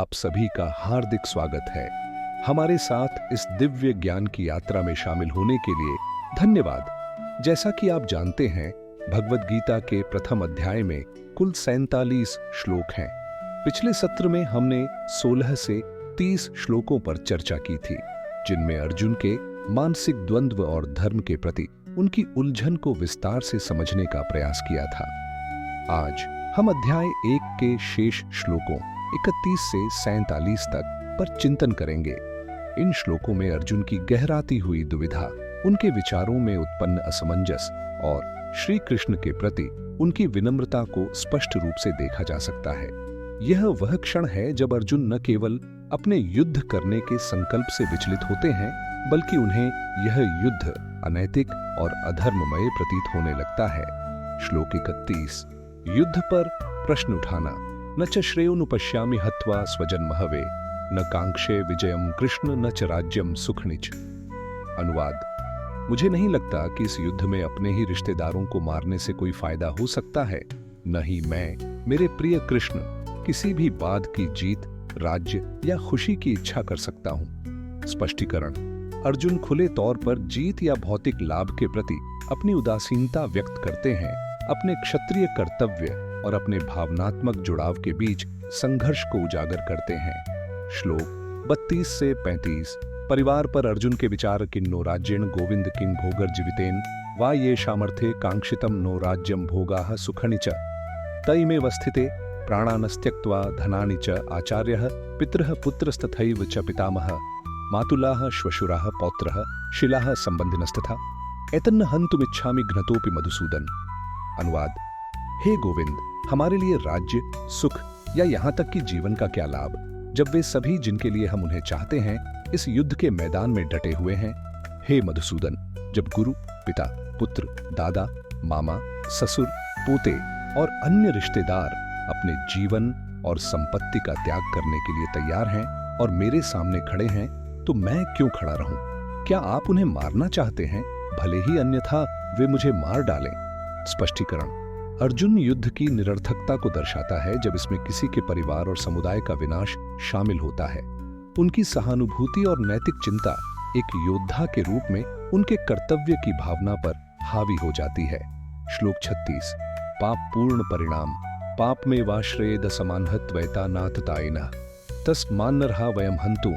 आप सभी का हार्दिक स्वागत है। हमारे साथ इस दिव्य ज्ञान की यात्रा में शामिल होने के लिए धन्यवाद। जैसा कि आप जानते हैं, भगवद गीता के प्रथम अध्याय में कुल 47 श्लोक हैं। पिछले सत्र में हमने 16 से 30 श्लोकों पर चर्चा की थी, जिनमें अर्जुन के मानसिक द्वंद्व और धर्म के प्रति उनकी उलझन को विस्तार से समझने का प्रयास किया था। आज हम अध्याय 1 के शेष श्लोकों 31 से 47 तक पर चिंतन करेंगे। इन श्लोकों में अर्जुन की गहराती हुई दुविधा, उनके विचारों में उत्पन्न असमंजस और श्री कृष्ण के प्रति उनकी विनम्रता को स्पष्ट रूप से देखा जा सकता है। यह वह क्षण है जब अर्जुन न केवल अपने युद्ध करने के संकल्प से विचलित होते हैं, बल्कि उन्हें यह युद्ध अनैतिक और अधर्ममय प्रतीत होने लगता है। श्लोक 31। युद्ध पर प्रश्न उठाना। न च श्रेयोनुपश्यामि हत्वा स्वजन्महवे, न कांक्षे विजयम कृष्ण न च राज्यम सुखनिच। अनुवाद: मुझे नहीं लगता कि इस युद्ध में अपने ही रिश्तेदारों को मारने से कोई फायदा हो सकता है। न ही मैं, मेरे प्रिय कृष्ण, किसी भी वाद की जीत, राज्य या खुशी की इच्छा कर सकता हूं। स्पष्टीकरण: अर्जुन खुले तौर पर जीत या भौतिक लाभ के प्रति अपनी उदासीनता व्यक्त करते हैं, अपने क्षत्रिय कर्तव्य और अपने भावनात्मक जुड़ाव के बीच संघर्ष को उजागर करते हैं। श्लोक 32 से 35। परिवार पर अर्जुन के विचार: किन्नो राज्येण गोविंद किं भोगर्जीवितेन वा ये सामर्थ्ये कांक्षितम नो राज्यम भोगाः सुखनि च तैमेव स्थिते प्राणानस्त्यक्त्वा धनानि च आचार्यः पितरः पुत्रस्तथैव च पितामहः मातुलाः श्वशुराः पौत्रः शिलाः संबंधिनस्तथा एतन्न हन्तुमिच्छामि घ्नतोऽपि मधुसूदन। अनुवाद: हे गोविंद, हमारे लिए राज्य, सुख या यहाँ तक कि जीवन का क्या लाभ, जब वे सभी जिनके लिए हम उन्हें चाहते हैं इस युद्ध के मैदान में डटे हुए हैं। हे मधुसूदन, जब गुरु, पिता, पुत्र, दादा, मामा, ससुर, पोते और अन्य रिश्तेदार अपने जीवन और संपत्ति का त्याग करने के लिए तैयार हैं और मेरे सामने खड़े हैं, तो मैं क्यों खड़ा रहूं? क्या आप उन्हें मारना चाहते हैं? भले ही अन्यथा वे मुझे मार डालें। स्पष्टीकरण: अर्जुन युद्ध की निरर्थकता को दर्शाता है जब इसमें किसी के परिवार और समुदाय का विनाश शामिल होता है। उनकी सहानुभूति और नैतिक चिंता एक योद्धा के रूप में उनके कर्तव्य की भावना पर हावी हो जाती है। श्लोक 36। पाप पूर्ण परिणाम। पाप में वाश्रयेद समान्हत्वैता नाथतायिनः तस्मान्नर्हा वयम हन्तु।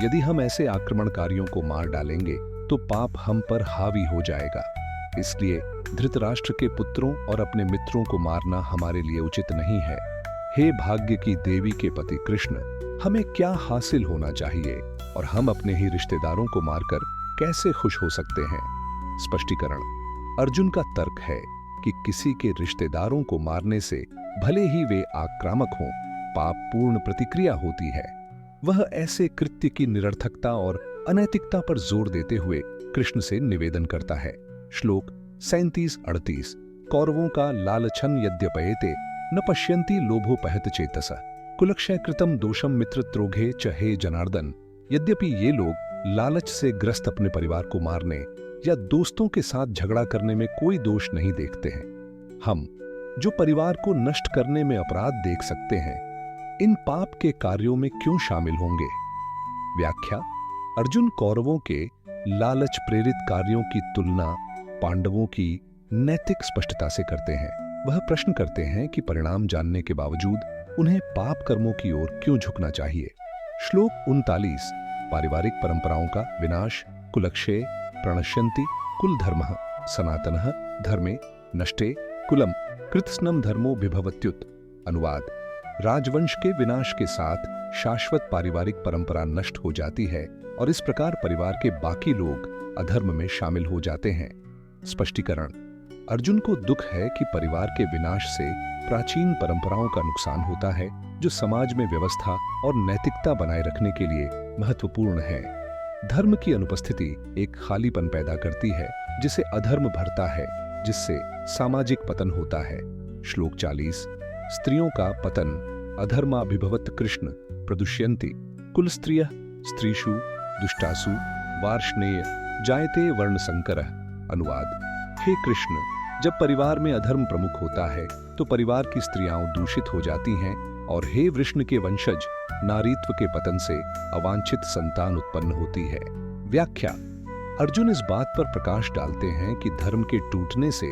यदि हम ऐसे आक्रमणकारियों को मार डालेंगे तो पाप हम पर हावी हो जाएगा। इसलिए धृतराष्ट्र के पुत्रों और अपने मित्रों को मारना हमारे लिए उचित नहीं है। हे भाग्य की देवी के पति कृष्ण, हमें क्या हासिल होना चाहिए और हम अपने ही रिश्तेदारों को मारकर कैसे खुश हो सकते हैं? स्पष्टीकरण: अर्जुन का तर्क है कि किसी के रिश्तेदारों को मारने से भले ही वे आक्रामक हों, पाप पूर्ण प्रतिक्रिया होती है। वह ऐसे कृत्य की निरर्थकता और अनैतिकता पर जोर देते हुए कृष्ण से निवेदन करता है। श्लोक 37-38। कौरवों का लालछन यद्यपयेते न पश्यन्ति लोभोपहत चेतसः कुलक्षय कृतम दोषम मित्रत्रोघे च हे जनार्दन। यद्यपि ये लोग लालच से ग्रस्त अपने परिवार को मारने या दोस्तों के साथ झगड़ा करने में कोई दोष नहीं देखते हैं, हम जो परिवार को नष्ट करने में अपराध देख सकते हैं, इन पाप के कार्यों में क्यों शामिल होंगे? व्याख्या: अर्जुन कौरवों के लालच प्रेरित कार्यों की तुलना पांडवों की नैतिक स्पष्टता से करते हैं। वह प्रश्न करते हैं कि परिणाम जानने के बावजूद उन्हें पाप कर्मों की ओर क्यों झुकना चाहिए। श्लोक 39। पारिवारिक परंपराओं का विनाश। कुलक्षय प्रणश्यन्ति कुल धर्मः सनातनः धर्मे नष्टे कुलम कृतस्नम धर्मो विभवत्युत। अनुवाद: राजवंश के विनाश के साथ शाश्वत पारिवारिक परंपरा नष्ट हो जाती है और इस प्रकार परिवार के बाकी लोग अधर्म में शामिल हो जाते हैं। स्पष्टीकरण: अर्जुन को दुख है कि परिवार के विनाश से प्राचीन परंपराओं का नुकसान होता है, जो समाज में व्यवस्था और नैतिकता बनाए रखने के लिए महत्वपूर्ण है। धर्म की अनुपस्थिति एक खालीपन पैदा करती है, जिसे अधर्म भरता है, जिससे सामाजिक पतन होता है। श्लोक 40। स्त्रियों का पतन। अधर्माभिभवत् कृष्ण प्रदुष्यन्ति कुल स्त्रियः स्त्रीषु दुष्टासु वार्ष्णेय जायते वर्णसंकरः। अनुवाद: हे कृष्ण, जब परिवार में अधर्म प्रमुख होता है तो परिवार की स्त्रियां दूषित हो जाती हैं और हे वृष्ण के वंशज, नारीत्व के पतन से अवांछित संतान उत्पन्न होती है। व्याख्या। अर्जुन इस बात पर प्रकाश डालते हैं कि धर्म के टूटने से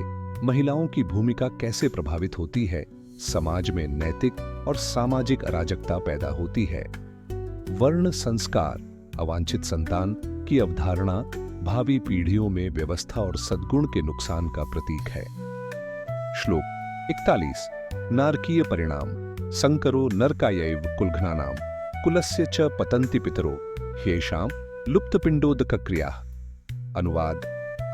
महिलाओं की भूमिका कैसे प्रभावित होती है, समाज में नैतिक और सामाजिक अराजकता पैदा होती है। वर्ण संस्कार, अवांछित संतान की अवधारणा भावी पीढ़ियों में व्यवस्था और सद्गुण के नुकसान का प्रतीक है। श्लोक 41। नारकीय परिणाम संकरो नरकायैव कुलघ्नानाम कुलस्य च पतन्ति पितरो ह्येषां लुप्तपिंडोदक क्रिया। अनुवाद।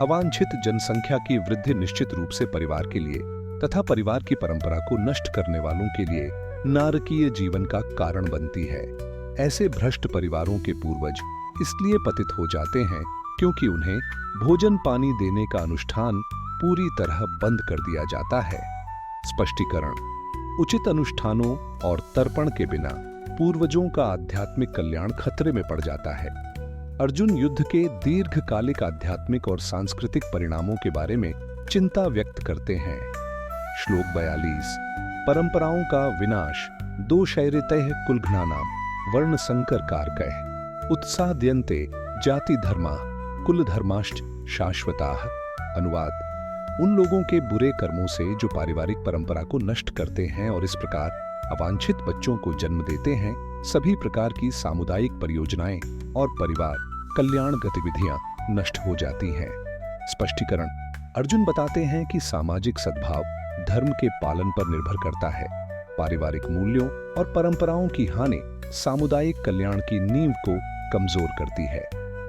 अवांछित जनसंख्या की वृद्धि निश्चित रूप से परिवार के लिए तथा परिवार की परंपरा को नष्ट करने वालों के लिए नारकीय जीवन का कारण बनती है। ऐसे भ्रष्ट परिवारों के पूर्वज इसलिए पतित हो जाते हैं क्योंकि उन्हें भोजन पानी देने का अनुष्ठान पूरी तरह बंद कर दिया जाता है। स्पष्टीकरण। उचित अनुष्ठानों और तर्पण के बिना पूर्वजों का आध्यात्मिक कल्याण खतरे में पड़ जाता है। अर्जुन युद्ध के दीर्घकालिक आध्यात्मिक और सांस्कृतिक परिणामों के बारे में चिंता व्यक्त करते हैं। श्लोक 42। परंपराओं का विनाश दोषैरितैः कुलघ्नानां वर्ण संकर कारकैः उत्साद्यन्ते जाति धर्मा कुल धर्माश्च शाश्वताः। अनुवाद। उन लोगों के बुरे कर्मों से जो पारिवारिक परंपरा को नष्ट करते हैं और इस प्रकार अवांछित बच्चों को जन्म देते हैं, सभी प्रकार की सामुदायिक परियोजनाएं और परिवार कल्याण गतिविधियां नष्ट हो जाती हैं। स्पष्टीकरण। अर्जुन बताते हैं कि सामाजिक सद्भाव धर्म के पालन पर निर्भर करता है। पारिवारिक मूल्यों और परंपराओं की हानि सामुदायिक कल्याण की नींव को कमजोर करती है।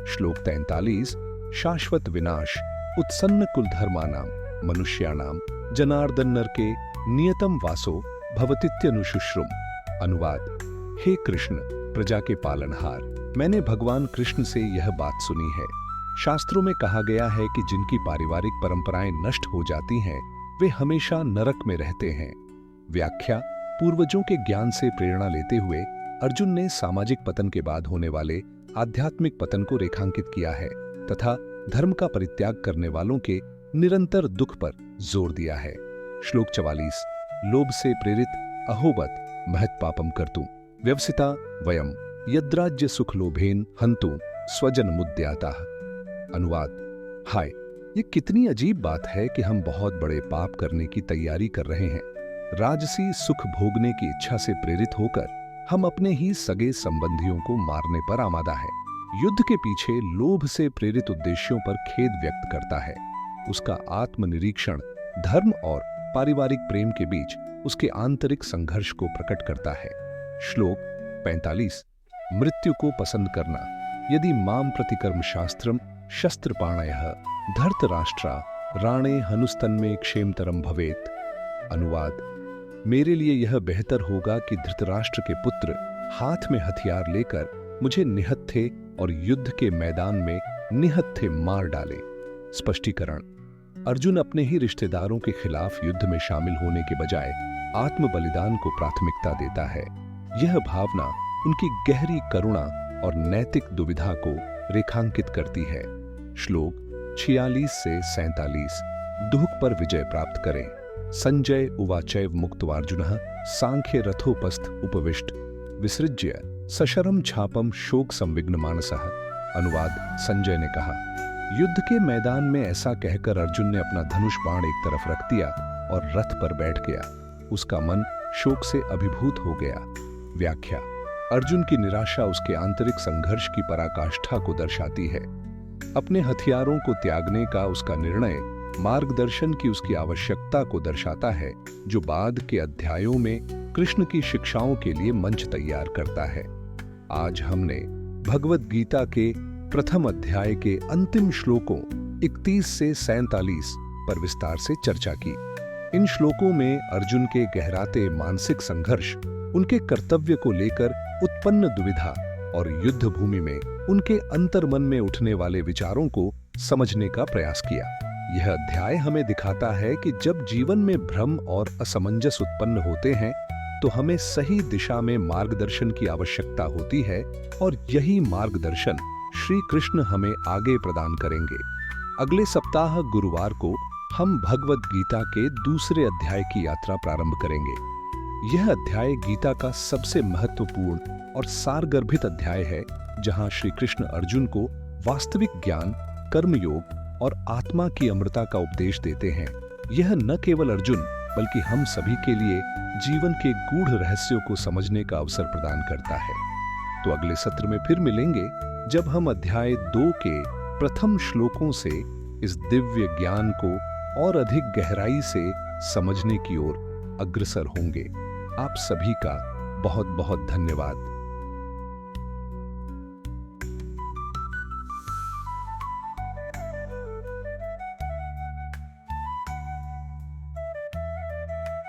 श्लोक 43। शाश्वत विनाश उत्सन्न कुलधर्मानां मनुष्याणां जनार्दन नरके नियतम वासो भवतीत्यनुशुश्रुम। अनुवाद। हे कृष्ण, प्रजा के पालनहार, मैंने भगवान कृष्ण से यह बात सुनी है। शास्त्रों में कहा गया है कि जिनकी पारिवारिक परंपराएं नष्ट हो जाती हैं, वे हमेशा नरक में रहते हैं। व्याख्या। पूर्वजों के ज्ञान से प्रेरणा लेते हुए अर्जुन ने सामाजिक पतन के बाद होने वाले आध्यात्मिक पतन को रेखांकित किया है तथा धर्म का परित्याग करने वालों के निरंतर दुख पर जोर दिया है। श्लोक 44। लोभ से प्रेरित अहोबत महत् पापम कर्तुम व्यवसिता वयम यद्राज्य सुख लोभेन हंतु स्वजन मुद्याताः। अनुवाद। हाय, ये कितनी अजीब बात है कि हम बहुत बड़े पाप करने की तैयारी कर रहे हैं। राजसी सुख भोगने की इच्छा से प्रेरित होकर हम अपने ही सगे संबंधियों को मारने पर आमादा है। युद्ध के पीछे लोभ से प्रेरित उद्देश्यों पर खेद व्यक्त करता है। उसका आत्मनिरीक्षण धर्म और पारिवारिक प्रेम के बीच उसके आंतरिक संघर्ष को प्रकट करता है। श्लोक 45। मृत्यु को पसंद करना यदि माम प्रतिकर्म शास्त्रम शस्त्रपाणयः धर्तराष्ट्रा राणे हनुस्तन्मे क्षेमतरम भवेत। अनुवाद। मेरे लिए यह बेहतर होगा कि धृतराष्ट्र के पुत्र हाथ में हथियार लेकर मुझे निहत्थे और युद्ध के मैदान में निहत्थे मार डालें। स्पष्टीकरण। अर्जुन अपने ही रिश्तेदारों के खिलाफ युद्ध में शामिल होने के बजाय आत्म बलिदान को प्राथमिकता देता है। यह भावना उनकी गहरी करुणा और नैतिक दुविधा को रेखांकित करती है। श्लोक 46 से 47। दुख पर विजय प्राप्त करें। संजय उवाचैव मुक्त्वार्जुनः सांख्य रथोपस्थ उपविष्ट विसृज्य सशरम छापम शोक संविघ्न मानसः। अनुवाद। संजय ने कहा। युद्ध के मैदान में ऐसा कहकर अर्जुन ने अपना धनुष बाण एक तरफ रख दिया और रथ पर बैठ गया। उसका मन शोक से अभिभूत हो गया। व्याख्या। अर्जुन की निराशा उसके आंतरिक संघर्ष की पराकाष्ठा को दर्शाती है। अपने हथियारों को त्यागने का उसका निर्णय मार्गदर्शन की उसकी आवश्यकता को दर्शाता है, जो बाद के अध्यायों में कृष्ण की शिक्षाओं के लिए मंच तैयार करता है। आज हमने भगवद गीता के प्रथम अध्याय के अंतिम श्लोकों 31 से 47 पर विस्तार से चर्चा की। इन श्लोकों में अर्जुन के गहराते मानसिक संघर्ष, उनके कर्तव्य को लेकर उत्पन्न दुविधा और युद्ध भूमि में उनके अंतर्मन में उठने वाले विचारों को समझने का प्रयास किया। यह अध्याय हमें दिखाता है कि जब जीवन में भ्रम और असमंजस उत्पन्न होते हैं तो हमें सही दिशा में मार्गदर्शन की आवश्यकता होती है, और यही मार्गदर्शन श्री कृष्ण हमें आगे प्रदान करेंगे। अगले सप्ताह गुरुवार को हम भगवद गीता के दूसरे अध्याय की यात्रा प्रारंभ करेंगे। यह अध्याय गीता का सबसे महत्वपूर्ण और सारगर्भित अध्याय है, जहां श्री कृष्ण अर्जुन को वास्तविक ज्ञान, कर्मयोग और आत्मा की अमृता का उपदेश देते हैं। यह न केवल अर्जुन बल्कि हम सभी के लिए जीवन के गूढ़ रहस्यों को समझने का अवसर प्रदान करता है। तो अगले सत्र में फिर मिलेंगे, जब हम अध्याय 2 के प्रथम श्लोकों से इस दिव्य ज्ञान को और अधिक गहराई से समझने की ओर अग्रसर होंगे। आप सभी का बहुत बहुत धन्यवाद।